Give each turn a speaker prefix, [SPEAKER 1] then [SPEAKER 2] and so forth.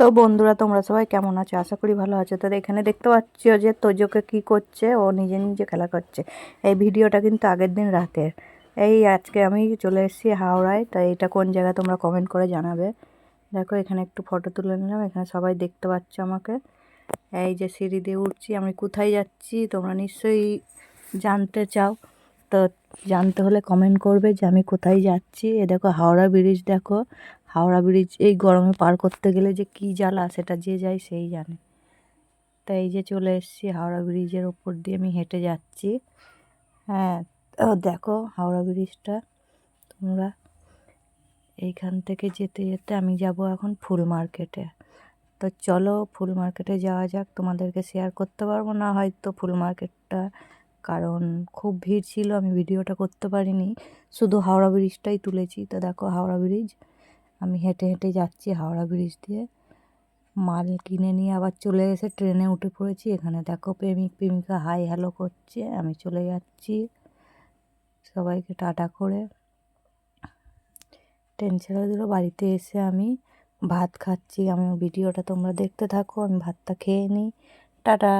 [SPEAKER 1] তো বন্ধুরা, তোমরা সবাই কেমন আছো? আশা করি ভালো আছো। তো এখানে দেখতে পাচ্ছ যে তোজোকে কি করছে, ও নিজে নিজে খেলা করছে। এই ভিডিওটা কিন্তু আগের দিন রাতের। আজকে আমি চলে এসেছি হাওড়ায়। তাই এটা কোন জায়গা তোমরা কমেন্ট করে জানাবে। দেখো এখানে একটু ফটো তুলে নিলাম, এখানে সবাই দেখতে পাচ্ছ আমাকে। এই যে সিঁড়ি দিয়ে উঠছি, আমি কোথায় যাচ্ছি তোমরা নিশ্চয়ই জানতে চাও। তো জানতে হলে কমেন্ট করবে যে আমি কোথায় যাচ্ছি। এ দেখো হাওড়া ব্রিজ, দেখো হাওড়া ব্রিজ এই গরমে পার করতে গেলে যে কী জ্বালা, সেটা যে যায় সেই জানে। তাই এই যে চলে এসেছি হাওড়া ব্রিজের ওপর দিয়ে আমি হেঁটে যাচ্ছি। হ্যাঁ, দেখো হাওড়া ব্রিজটা তোমরা। এইখান থেকে যেতে যেতে আমি যাব এখন ফুল মার্কেটে। তো চলো ফুল মার্কেটে যাওয়া যাক। তোমাদেরকে শেয়ার করতে পারবো না হয়তো ফুল মার্কেটটা, কারণ খুব ভিড় ছিল, আমি ভিডিওটা করতে পারিনি, শুধু হাওড়া ব্রিজটাই তুলেছি। তো দেখো হাওড়া ব্রিজ, আমি হেঁটে হেঁটে যাচ্ছি হাওড়া ব্রিজ দিয়ে। মাল কিনে নিয়ে আবার চলে এসে ট্রেনে উঠে পড়েছি। এখানে দেখো প্রেমিক প্রেমিকা হাই হ্যালো করছে, আমি চলে যাচ্ছি সবাইকে টাটা করে। ট্রেন ছেড়ে দিল, বাড়িতে এসে আমি ভাত খাচ্ছি। আমি ভিডিওটা তোমরা দেখতে থাকো, আমি ভাতটা খেয়ে নিই। টাটা।